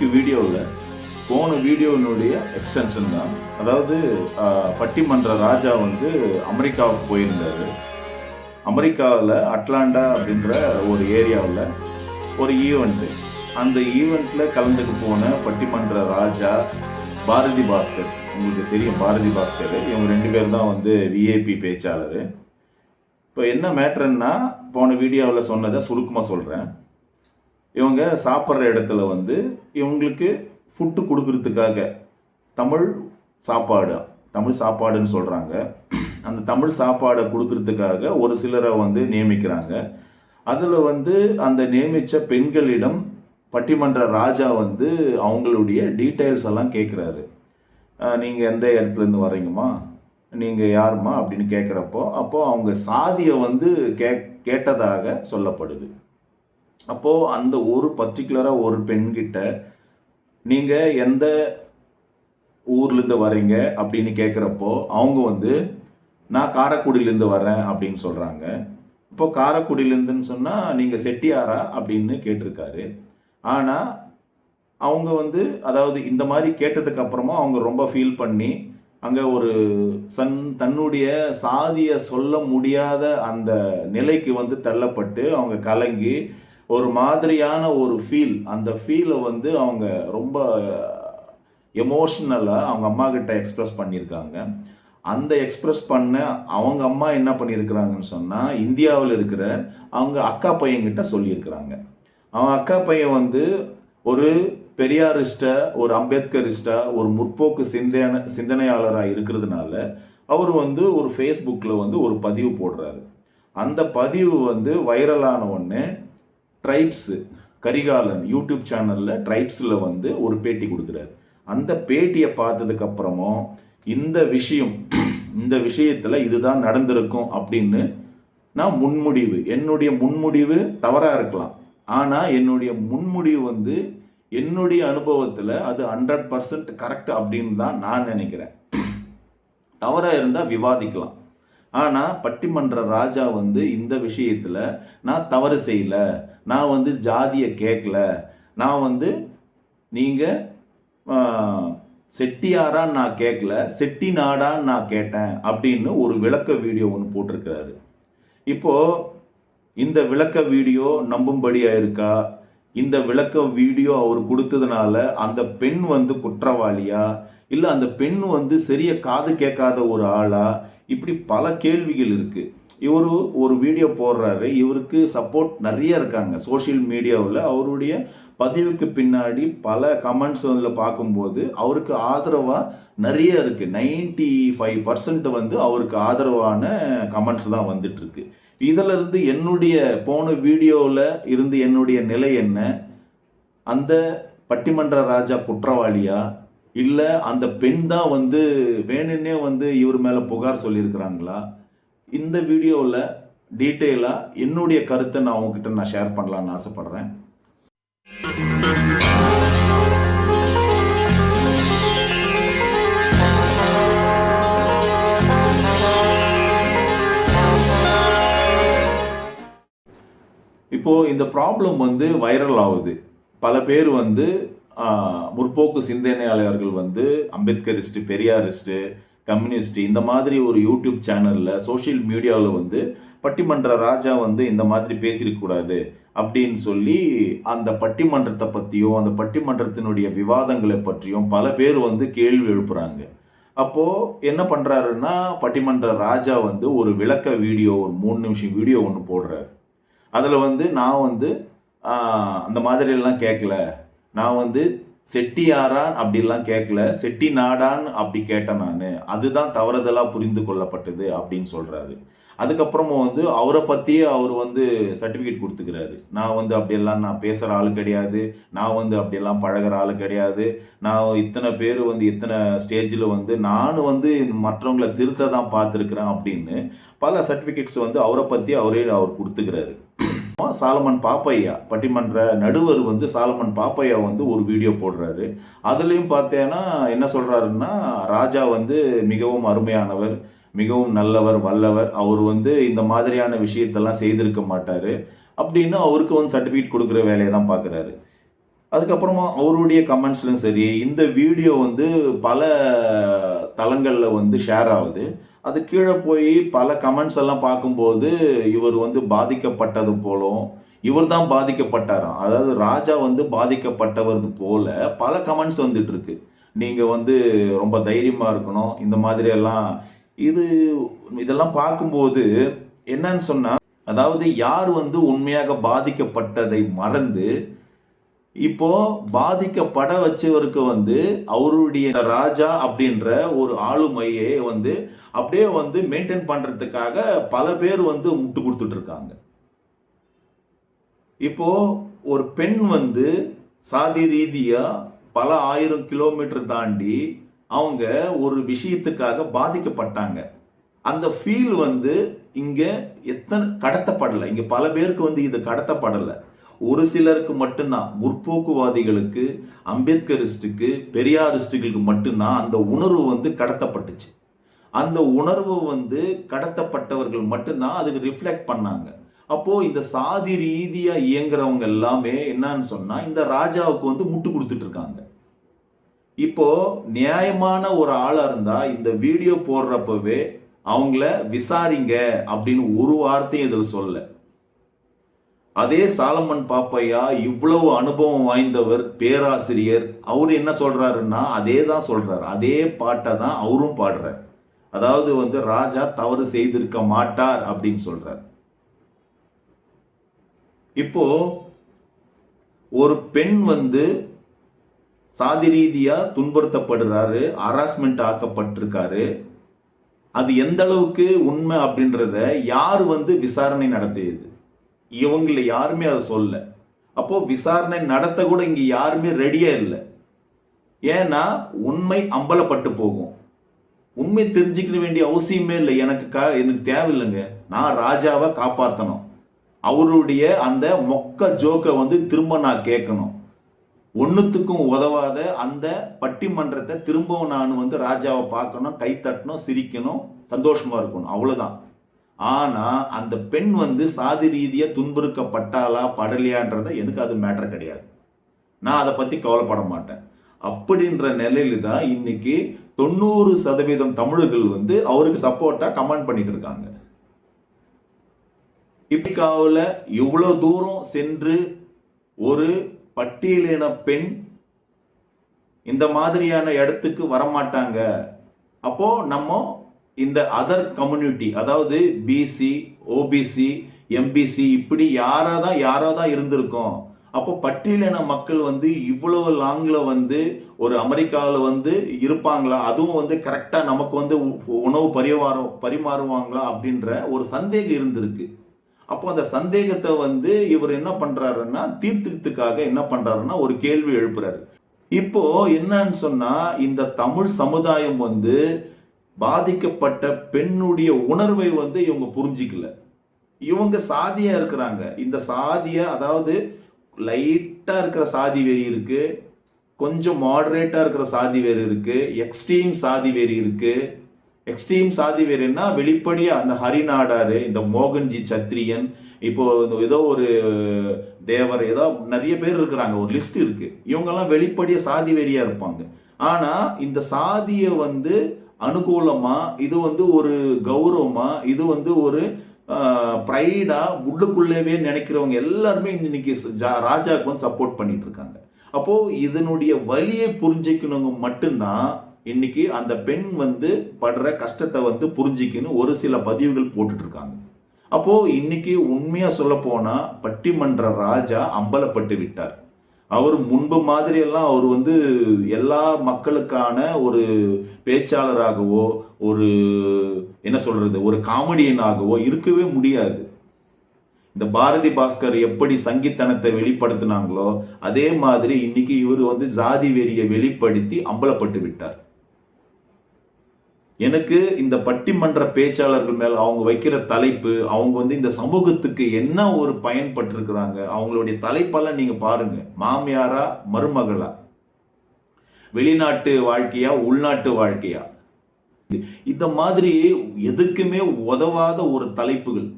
இன்னைக்கு வீடியோவில் போன வீடியோனுடைய எக்ஸ்டென்ஷன் தான். அதாவது பட்டிமன்ற ராஜா வந்து அமெரிக்காவுக்கு போயிருந்தார். அமெரிக்காவில் அட்லாண்டா அப்படின்ற ஒரு ஏரியாவில் ஒரு ஈவெண்ட்டு. அந்த ஈவெண்ட்டில் கலந்துக்கு போன பட்டிமன்ற ராஜா பாரதி பாஸ்கர். உங்களுக்கு தெரியும் பாரதி பாஸ்கர். இவங்க 2 பேர் தான் வந்து விஐபி பேச்சாளர். இப்போ என்ன மேட்ருன்னா, போன வீடியோவில் சொன்னதை சுருக்கமாக சொல்கிறேன். இவங்க சாப்பிட்ற இடத்துல வந்து இவங்களுக்கு ஃபுட்டு கொடுக்கறதுக்காக தமிழ் சாப்பாடுன்னு சொல்கிறாங்க. அந்த தமிழ் சாப்பாடை கொடுக்கறதுக்காக ஒரு சிலரை வந்து நியமிக்கிறாங்க. அதில் வந்து அந்த நியமித்த பெண்களிடம் பட்டிமன்ற ராஜா வந்து அவங்களுடைய டீட்டெயில்ஸ் எல்லாம் கேட்குறாரு. நீங்கள் எந்த இடத்துலேருந்து வர்றீங்கம்மா, நீங்கள் யாரும்மா அப்படின்னு கேட்குறப்போ அவங்க சாதியை வந்து கேட்டதாக சொல்லப்படுது. அப்போது அந்த ஒரு பர்டிகுலராக ஒரு பெண்கிட்ட நீங்கள் எந்த ஊர்லேருந்து வர்றீங்க அப்படின்னு கேட்குறப்போ அவங்க வந்து நான் காரைக்குடியிலேருந்து வரேன் அப்படின்னு சொல்கிறாங்க. இப்போது காரைக்குடியிலேருந்துன்னு சொன்னால் நீங்கள் செட்டியாரா அப்படின்னு கேட்டிருக்காரு. ஆனால் அவங்க வந்து அதாவது இந்த மாதிரி கேட்டதுக்கு அப்புறமா அவங்க ரொம்ப ஃபீல் பண்ணி அங்கே ஒரு தன்னுடைய சாதியை சொல்ல முடியாத அந்த நிலைக்கு வந்து தள்ளப்பட்டு அவங்க கலங்கி ஒரு மாதிரியான ஒரு ஃபீல், அந்த ஃபீலை வந்து அவங்க ரொம்ப எமோஷ்னலாக அவங்க அம்மா கிட்ட எக்ஸ்ப்ரெஸ் பண்ணியிருக்காங்க. அந்த எக்ஸ்ப்ரெஸ் பண்ண அவங்க அம்மா என்ன பண்ணியிருக்கிறாங்கன்னு சொன்னால், இந்தியாவில் இருக்கிற அவங்க அக்கா பையன்கிட்ட சொல்லியிருக்கிறாங்க. அவன் அக்கா பையன் வந்து ஒரு பெரியாரிஸ்டா, ஒரு அம்பேத்கரிஸ்டா, ஒரு முற்போக்கு சிந்தனையாளராக இருக்கிறதுனால அவர் வந்து ஒரு ஃபேஸ்புக்கில் வந்து ஒரு பதிவு போடுறாரு. அந்த பதிவு வந்து வைரலான ஒன்று ட்ரைப்ஸு கரிகாலன் யூடியூப் சேனலில் ட்ரைப்ஸில் வந்து ஒரு பேட்டி கொடுக்குறாரு. அந்த பேட்டியை பார்த்ததுக்கப்புறமும் இந்த விஷயத்தில் இதுதான் நடந்திருக்கும் அப்படின்னு நான் என்னுடைய முன்முடிவு தவறாக இருக்கலாம். ஆனால் என்னுடைய முன்முடிவு வந்து என்னுடைய அனுபவத்தில் அது 100% கரெக்ட் அப்படின்னு தான் நான் நினைக்கிறேன். தவறாக இருந்தால் விவாதிக்கலாம். ஆனால் பட்டிமன்ற ராஜா வந்து இந்த விஷயத்தில் நான் தவறு செய்யலை, நான் வந்து ஜாதியை கேட்கல, நான் வந்து நீங்கள் செட்டியாரான்னு நான் கேட்கல, செட்டி நாடான்னு நான் கேட்டேன் அப்படின்னு ஒரு விளக்க வீடியோ ஒன்று போட்டிருக்கிறாரு. இப்போது இந்த விளக்க வீடியோ நம்பும்படியாக இருக்கா? இந்த விளக்க வீடியோ அவர் கொடுத்ததுனால அந்த பெண் வந்து குற்றவாளியா, இல்லை அந்த பெண் வந்து சரிய காது கேட்காத ஒரு ஆளா? இப்படி பல கேள்விகள் இருக்குது. இவர் ஒரு வீடியோ போடுறாரு, இவருக்கு சப்போர்ட் நிறைய இருக்காங்க சோஷியல் மீடியாவில். அவருடைய பதிவுக்கு பின்னாடி பல கமெண்ட்ஸ் அதில் பார்க்கும்போது அவருக்கு ஆதரவாக நிறைய இருக்குது. 95% வந்து அவருக்கு ஆதரவான கமெண்ட்ஸ் தான் வந்துட்டுருக்கு. இதிலிருந்து என்னுடைய போன வீடியோவில் இருந்து என்னுடைய நிலை என்ன? அந்த பட்டிமன்ற ராஜா குற்றவாளியா, இல்லை அந்த பெண் தான் வந்து வேணுன்னே வந்து இவர் மேலே புகார் சொல்லியிருக்கிறாங்களா? இந்த வீடியோவில் டீட்டெயிலாக என்னுடைய கருத்தை நான் உங்ககிட்ட ஷேர் பண்ணலான்னு ஆசைப்படுறேன். இப்போது இந்த ப்ராப்ளம் வந்து வைரல் ஆகுது. பல பேர் வந்து முற்போக்கு சிந்தனையாளர்கள் வந்து அம்பேத்கரிஸ்ட்டு, பெரியாரிஸ்ட்டு, கம்யூனிஸ்ட் இந்த மாதிரி ஒரு யூடியூப் சேனலில் சோஷியல் மீடியாவில் வந்து பட்டிமன்ற ராஜா வந்து இந்த மாதிரி பேசியிருக்கக்கூடாது அப்படின்னு சொல்லி அந்த பட்டிமன்றத்தை பற்றியும் அந்த பட்டிமன்றத்தினுடைய விவாதங்களை பற்றியும் பல பேர் வந்து கேள்வி எழுப்புறாங்க. அப்போது என்ன பண்ணுறாருன்னா, பட்டிமன்ற ராஜா வந்து ஒரு விளக்க வீடியோ, ஒரு 3 நிமிஷம் வீடியோ ஒன்று போடுறாரு. அதில் வந்து நான் வந்து அந்த மாதிரியெல்லாம் கேட்கல, நான் வந்து செட்டியாரான் அப்படிலாம் கேட்கல, செட்டி நாடான்னு அப்படி கேட்டேன் நான், அதுதான் தவறுதலாக புரிந்து கொள்ளப்பட்டது அப்படின்னு சொல்கிறாரு. அதுக்கப்புறமும் வந்து அவரை பற்றியே அவர் வந்து சர்டிஃபிகேட் கொடுத்துக்கிறாரு. நான் வந்து அப்படியெல்லாம் நான் பேசுகிற ஆள் கிடையாது, நான் வந்து அப்படியெல்லாம் பழகிற ஆள் கிடையாது, நான் இத்தனை பேர் வந்து இத்தனை ஸ்டேஜில் வந்து நான் வந்து மற்றவங்களை திருத்த தான் பார்த்துருக்குறேன் அப்படின்னு பல சர்டிஃபிகேட்ஸ் வந்து அவரை பற்றி அவர் கொடுத்துக்கிறாரு. சாலமன் பாப்பையா, பட்டிமன்ற நடுவர் வந்து சாலமன் பாப்பையா வந்து ஒரு வீடியோ போடுறாரு. அதுலேயும் பார்த்தேன்னா என்ன சொல்கிறாருன்னா, ராஜா வந்து மிகவும் அருமையானவர், மிகவும் நல்லவர், வல்லவர், அவர் வந்து இந்த மாதிரியான விஷயத்தெல்லாம் செய்திருக்க மாட்டார் அப்படின்னு அவருக்கு வந்து சர்டிஃபிகேட் கொடுக்குற வேலையை தான் பார்க்குறாரு. அதுக்கப்புறமா அவருடைய கமெண்ட்ஸ்லையும் சரி, இந்த வீடியோ வந்து பல தளங்களில் வந்து ஷேர் ஆகுது. அது கீழே போய் பல கமெண்ட்ஸ் எல்லாம் பார்க்கும்போது இவர் வந்து பாதிக்கப்பட்டது போலும், இவர் தான் பாதிக்கப்பட்டாராம். அதாவது ராஜா வந்து பாதிக்கப்பட்டவர் போல பல கமெண்ட்ஸ் வந்துட்டு இருக்கு. நீங்க வந்து ரொம்ப தைரியமா இருக்கணும், இந்த மாதிரி எல்லாம். இது இதெல்லாம் பார்க்கும்போது என்னன்னு சொன்னா, அதாவது யார் வந்து உண்மையாக பாதிக்கப்பட்டதை மறந்து இப்போ பாதிக்கப்பட வச்சவருக்கு வந்து அவருடைய ராஜா அப்படின்ற ஒரு ஆளுமையை வந்து அப்படியே வந்து மெயின்டைன் பண்றதுக்காக பல பேர் வந்து முட்டு கொடுத்துட்டு இருக்காங்க. இப்போ ஒரு பெண் வந்து சாதி ரீதியா பல 1000 கிலோமீட்டர் தாண்டி அவங்க ஒரு விஷயத்துக்காக பாதிக்கப்பட்டாங்க. அந்த ஃபீல் வந்து இங்க எத்தனை கடத்தப்படலை. இங்க பல பேருக்கு வந்து இது கடத்தப்படலை. ஒரு சிலருக்கு மட்டும்தான், முற்போக்குவாதிகளுக்கு, அம்பேத்கரிஸ்டுக்கு, பெரியாரிஸ்டுகளுக்கு மட்டும்தான் அந்த உணர்வு வந்து கடத்தப்பட்டுச்சு. அந்த உணர்வு வந்து கடத்தப்பட்டவர்கள் மட்டும்தான் அதுக்கு ரிஃப்ளெக்ட் பண்ணாங்க. அப்போ இந்த சாதி ரீதியா இயங்குறவங்க எல்லாமே என்னன்னு சொன்னா இந்த ராஜாவுக்கு வந்து முட்டு கொடுத்துட்டு இருக்காங்க. இப்போ நியாயமான ஒரு ஆளா இருந்தா இந்த வீடியோ போடுறப்பவே அவங்கள விசாரிங்க அப்படின்னு ஒரு வார்த்தையும் இதுல சொல்ல. அதே சாலமன் பாப்பையா இவ்வளவு அனுபவம் வாய்ந்தவர், பேராசிரியர், அவரு என்ன சொல்றாருன்னா அதே தான் சொல்றாரு. அதே பாட்டை தான் அவரும் பாடுறார். அதாவது வந்து ராஜா தவறு செய்திருக்க மாட்டார் அப்படின்னு சொல்றார். இப்போ ஒரு பெண் வந்து சாதி ரீதியா துன்புறுத்தப்படுறாரு, ஹராஸ்மெண்ட் ஆக்கப்பட்டிருக்காரு. அது எந்த அளவுக்கு உண்மை அப்படின்றத யார் வந்து விசாரணை நடத்தியது? இவங்கள யாருமே அதை சொல்ல. அப்போ விசாரணை நடத்த கூட இங்க யாருமே ரெடியா இல்லை. ஏன்னா உண்மை அம்பலப்பட்டு போகும். உண்மை தெரிஞ்சுக்க வேண்டிய அவசியமே இல்லை. எனக்கு தேவையில்லைங்க. நான் ராஜாவை காப்பாற்றணும். அவருடைய அந்த மொக்க ஜோக்கை வந்து திரும்ப நான் கேட்கணும். ஒன்றுத்துக்கும் உதவாத அந்த பட்டிமன்றத்தை திரும்பவும் நான் வந்து ராஜாவை பார்க்கணும், கை தட்டணும், சிரிக்கணும், சந்தோஷமா இருக்கணும், அவ்வளோதான். ஆனா அந்த பெண் வந்து சாதி ரீதியா துன்புறுக்கப்பட்டாளா படலையான்றத எனக்கு அது மேட்டர் கிடையாது. நான் அதை பத்தி கவலைப்பட மாட்டேன். அப்படின்ற நிலையில தான் இன்னைக்கு 90% தமிழர்கள் வந்து அவருக்கு சப்போர்ட்டா கமெண்ட் பண்ணிட்டு இருக்காங்க. இப்படிக்காவில் இவ்வளவு தூரம் சென்று ஒரு பட்டியலின பெண் இந்த மாதிரியான இடத்துக்கு வரமாட்டாங்க. அப்போ நம்ம இந்த அதர் கம்யூனிட்டி, அதாவது பிசி, ஓபிசி, எம்பிசி, இப்படி யாராதான் இருந்திருக்கோம். அப்போ பட்டியலின மக்கள் வந்து இவ்வளவு லாங்ல வந்து ஒரு அமெரிக்காவில் வந்து இருப்பாங்களா? அதுவும் வந்து கரெக்டா நமக்கு வந்து உணவு பரிமாறுவாங்களா அப்படின்ற ஒரு சந்தேகம் இருந்திருக்கு. அப்போ அந்த சந்தேகத்தை வந்து இவர் என்ன பண்றாருன்னா தீர்த்துக்கிறதுக்காக என்ன பண்றாருன்னா ஒரு கேள்வி எழுப்புறாரு. இப்போ என்னன்னு சொன்னா இந்த தமிழ் சமுதாயம் வந்து பாதிக்கப்பட்ட பெண்ணுடைய உணர்வை வந்து இவங்க புரிஞ்சிக்கல. இவங்க சாதியா இருக்கிறாங்க. இந்த சாதிய, அதாவது லைட்டா இருக்கிற சாதி வெறி இருக்கு, கொஞ்சம் மாடரேட்டா இருக்கிற சாதி வெறி இருக்கு, எக்ஸ்ட்ரீம் சாதி வெறி இருக்கு. எக்ஸ்ட்ரீம் சாதி வெறின்னா வெளிப்படையா அந்த ஹரிநாடாரு, இந்த மோகன்ஜி சத்திரியன், இப்போ ஏதோ ஒரு தேவர், ஏதோ நிறைய பேர் இருக்கிறாங்க, ஒரு லிஸ்ட் இருக்கு. இவங்கெல்லாம் வெளிப்படையா சாதி வெறியா இருப்பாங்க. ஆனா இந்த சாதியை வந்து அனுகூலமா, இது வந்து ஒரு கௌரவமா, இது வந்து ஒரு ப்ரைடா உள்ளுக்குள்ளவே நினைக்கிறவங்க எல்லாருமே இன்னைக்கு ராஜாவுக்கு வந்து சப்போர்ட் பண்ணிட்டு இருக்காங்க. அப்போ இதனுடைய வலியை புரிஞ்சுக்கணுங்க மட்டும்தான் இன்னைக்கு அந்த பெண் வந்து படுற கஷ்டத்தை வந்து புரிஞ்சிக்கணும் ஒரு சில பதிவுகள் போட்டுட்டு இருக்காங்க. அப்போ இன்னைக்கு உண்மையா சொல்ல போனா பட்டிமன்ற ராஜா அம்பலப்பட்டு விட்டார். அவர் முன்பு மாதிரி எல்லாம் அவர் வந்து எல்லா மக்களுக்கான ஒரு பேச்சாளராகவோ ஒரு என்ன சொல்றது ஒரு காமெடியனாகவோ இருக்கவே முடியாது. இந்த பாரதி பாஸ்கர் எப்படி சங்கித்தனத்தை வெளிப்படுத்தினாங்களோ அதே மாதிரி இன்னைக்கு இவர் வந்து ஜாதி வெறியை வெளிப்படுத்தி அம்பலப்பட்டு விட்டார். எனக்கு இந்த பட்டிமன்ற பேச்சாளர்கள் மேல அவங்க வைக்கிற தலைப்பு, அவங்க வந்து இந்த சமூகத்துக்கு என்ன ஒரு பயன்பட்டிருக்கிறாங்க, அவங்களுடைய தலைப்பெல்லாம் நீங்க பாருங்க. மாமியாரா மருமகளா, வெளிநாட்டு வாழ்க்கையா உள்நாட்டு வாழ்க்கையா, இந்த மாதிரி எதுக்குமே உதவாத ஒரு தலைப்புகள்.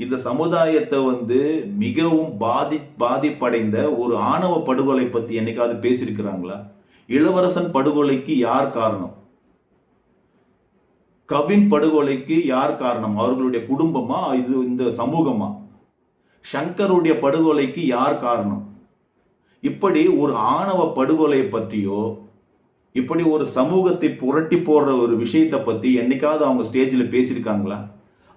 இந்த சமுதாயத்தை வந்து மிகவும் பாதிப்படைந்த ஒரு ஆணவ படுகொலை பத்தி என்னைக்காவது பேசியிருக்கிறாங்களா? இளவரசன் படுகொலைக்கு யார் காரணம்? கவின் படுகொலைக்கு யார் காரணம்? அவர்களுடைய குடும்பமா? இது இந்த சமூகமா? சங்கருடைய படுகொலைக்கு யார் காரணம்? இப்படி ஒரு ஆணவ படுகொலை பற்றியோ, இப்படி ஒரு சமூகத்தை புரட்டி போடுற ஒரு விஷயத்தை பத்தி என்னைக்காவது அவங்க ஸ்டேஜில் பேசியிருக்காங்களா?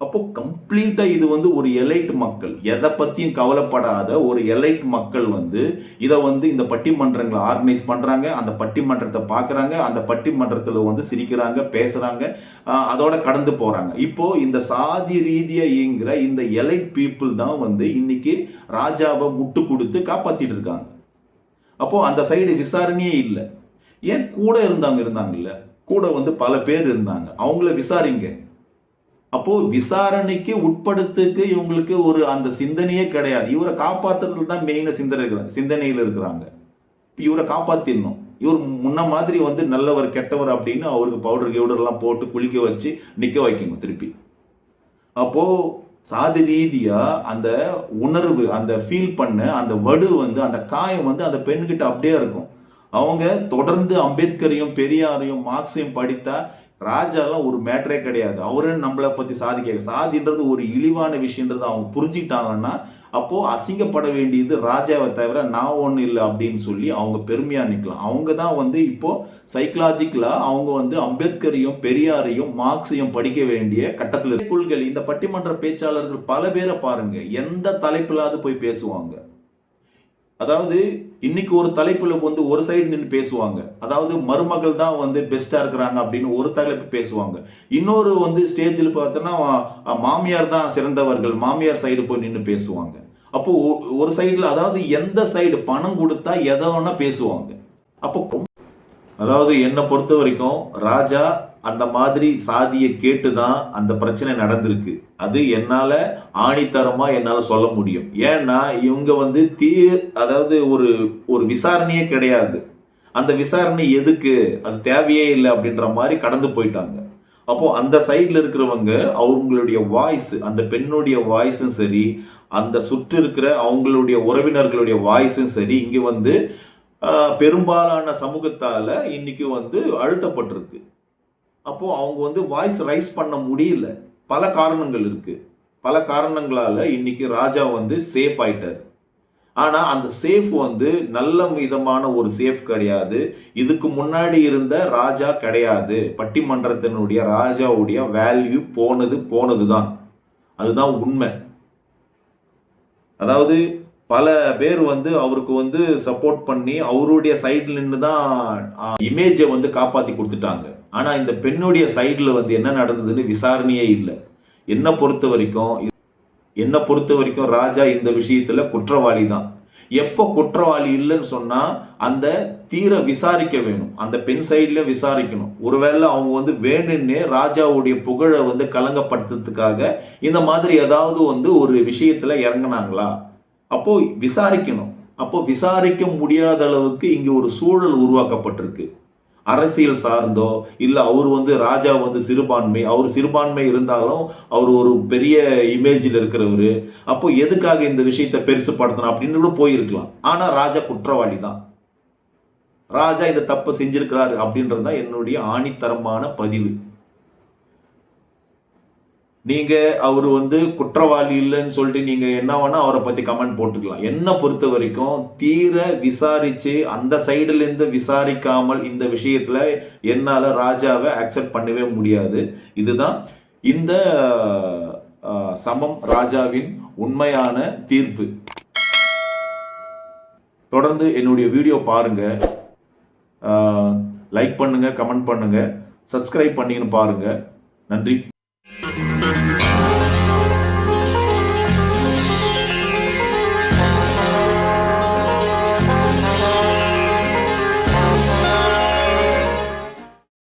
அப்போ கம்ப்ளீட்டா இது வந்து ஒரு எலைட் மக்கள், எதை பத்தியும் கவலைப்படாத ஒரு எலைட் மக்கள் வந்து இதை வந்து இந்த பட்டிமன்றங்களை ஆர்கனைஸ் பண்றாங்க, அந்த பட்டிமன்றத்தை பார்க்குறாங்க, அந்த பட்டிமன்றத்தில் வந்து சிரிக்கிறாங்க, பேசுறாங்க, அதோட கடந்து போறாங்க. இப்போ இந்த சாதி ரீதியா இயங்குற இந்த எலைட் பீப்புள் தான் வந்து இன்னைக்கு ராஜாவை முட்டு கொடுத்து காப்பாத்திட்டு இருக்காங்க. அப்போ அந்த சைடு விசாரணையே இல்லை. ஏன் கூட இருந்தாங்கல்ல, கூட வந்து பல பேர் இருந்தாங்க, அவங்கள விசாரிங்க. அப்போ விசாரணைக்கு உட்படுத்துக்கு இவங்களுக்கு ஒரு அந்த சிந்தனையே கிடையாது. இவரை காப்பாத்துறதுல தான் மெயின சிந்தனையில் இருக்கிறாங்க. இவரை காப்பாத்திடணும், இவர் முன்ன மாதிரி வந்து நல்லவர் கெட்டவர் அப்படின்னு அவருக்கு பவுடர் கிவுடர்லாம் போட்டு குளிக்க வச்சு நிக்க வைக்கணும் திருப்பி. அப்போ சாதி ரீதியா அந்த உணர்வு, அந்த ஃபீல் பண்ண அந்த வடு வந்து, அந்த காயம் வந்து அந்த பெண்கிட்ட அப்படியே இருக்கும். அவங்க தொடர்ந்து அம்பேத்கரையும் பெரியாரையும் மார்க்ஸையும் படித்தா ராஜாலாம் ஒரு மேட்டரே கிடையாது, அவரு நம்மளை பத்தி சாதின்றது ஒரு இழிவான விஷயன்றது அவங்க புரிஞ்சுக்கிட்டாங்கன்னா அப்போ அசிங்கப்பட வேண்டியது ராஜாவை தவிர நான் ஒன்றும் இல்லை அப்படின்னு சொல்லி அவங்க பெருமையா நிற்கலாம். அவங்க தான் வந்து இப்போ சைக்கலாஜிக்கலா அவங்க வந்து அம்பேத்கரையும் பெரியாரையும் மார்க்ஸையும் படிக்க வேண்டிய கட்டத்தில் கொள்கை. இந்த பட்டிமன்ற பேச்சாளர்கள் பல பேரை பாருங்க, எந்த தலைப்பிலாவது போய் பேசுவாங்க. அதாவது இன்னைக்கு ஒரு தலைப்புல வந்து ஒரு சைடு நின்று பேசுவாங்க, அதாவது மருமகள் தான் வந்து பெஸ்டா இருக்கிறாங்க அப்படின்னு ஒரு தலைப்பு பேசுவாங்க. இன்னொரு வந்து ஸ்டேஜில் பார்த்தோன்னா மாமியார் தான் சிறந்தவர்கள், மாமியார் சைடு போய் நின்று பேசுவாங்க. அப்போ ஒரு சைடுல அதாவது எந்த சைடு பணம் கொடுத்தா எதை வேணா பேசுவாங்க. அப்போ அதாவது என்னை பொறுத்த வரைக்கும் ராஜா அந்த மாதிரி சாதியை கேட்டுதான் அந்த பிரச்சனை நடந்திருக்கு. அது என்னால ஆணித்தரமா என்னால சொல்ல முடியும். ஏன்னா இவங்க வந்து அதாவது ஒரு விசாரணையே கிடையாது. அந்த விசாரணை எதுக்கு, அது தேவையே இல்லை அப்படின்ற மாதிரி கடந்து போயிட்டாங்க. அப்போ அந்த சைட்ல இருக்கிறவங்க அவங்களுடைய வாய்ஸ், அந்த பெண்ணுடைய வாய்ஸும் சரி, அந்த சுற்று இருக்கிற அவங்களுடைய உறவினர்களுடைய வாய்ஸும் சரி, இங்க வந்து பெரும்பாலான சமூகத்தால இன்னைக்கு வந்து அழுத்தப்பட்டிருக்கு. அப்போ அவங்க வந்து வாய்ஸ் ரைஸ் பண்ண முடியல. பல காரணங்கள் இருக்கு. பல காரணங்களால இன்னைக்கு ராஜா வந்து சேஃப் ஆயிட்டார். ஆனா அந்த சேஃப் வந்து நல்ல விதமான ஒரு சேஃப் கிடையாது. இதுக்கு முன்னாடி இருந்த ராஜா கிடையாது. பட்டிமன்றத்தினுடைய ராஜாவுடைய வேல்யூ போனதுதான். அதுதான் உண்மை. அதாவது பல பேர் வந்து அவருக்கு வந்து சப்போர்ட் பண்ணி அவருடைய சைட்ல நின்று தான் இமேஜை வந்து காப்பாத்தி கொடுத்துட்டாங்க. ஆனா இந்த பெண்ணுடைய சைடுல வந்து என்ன நடந்ததுன்னு விசாரணையே இல்லை. என்னை பொறுத்த வரைக்கும் ராஜா இந்த விஷயத்துல குற்றவாளி தான். எப்போ குற்றவாளி இல்லைன்னு சொன்னா அந்த தீர விசாரிக்க வேணும், அந்த பெண் சைட்ல விசாரிக்கணும். ஒருவேளை அவங்க வந்து வேணும்னே ராஜாவுடைய புகழை வந்து கலங்கப்படுத்துறதுக்காக இந்த மாதிரி ஏதாவது வந்து ஒரு விஷயத்துல இறங்கினாங்களா, அப்போ விசாரிக்கணும். அப்போ விசாரிக்க முடியாத அளவுக்கு இங்க ஒரு சூழல் உருவாக்கப்பட்டிருக்கு. அரசியல் சார்ந்தோ இல்ல அவர் வந்து ராஜா வந்து சிறுபான்மை, அவர் சிறுபான்மை இருந்தாலும் அவர் ஒரு பெரிய இமேஜில் இருக்கிறவரு, அப்போ எதுக்காக இந்த விஷயத்தை பெருசுப்படுத்தணும் அப்படின்னு கூட போயிருக்கலாம். ஆனா ராஜா குற்றவாளி தான். ராஜா இந்த தப்பு செஞ்சிருக்கிறாரு அப்படின்றது தான் என்னுடைய ஆணித்தரமான பதிவு. நீங்க அவர் வந்து குற்றவாளி இல்லைன்னு சொல்லிட்டு நீங்க என்ன வேணா அவரை பத்தி கமெண்ட் போட்டுக்கலாம். என்ன பொறுத்த வரைக்கும் தீர விசாரிச்சு அந்த சைடுல இருந்து விசாரிக்காமல் இந்த விஷயத்துல என்னால ராஜாவை அக்செப்ட் பண்ணவே முடியாது. இதுதான் இந்த சமம் ராஜாவின் உண்மையான தீர்ப்பு. தொடர்ந்து என்னுடைய வீடியோ பாருங்க, லைக் பண்ணுங்க, கமெண்ட் பண்ணுங்க, சப்ஸ்கிரைப் பண்ணின்னு பாருங்க. நன்றி.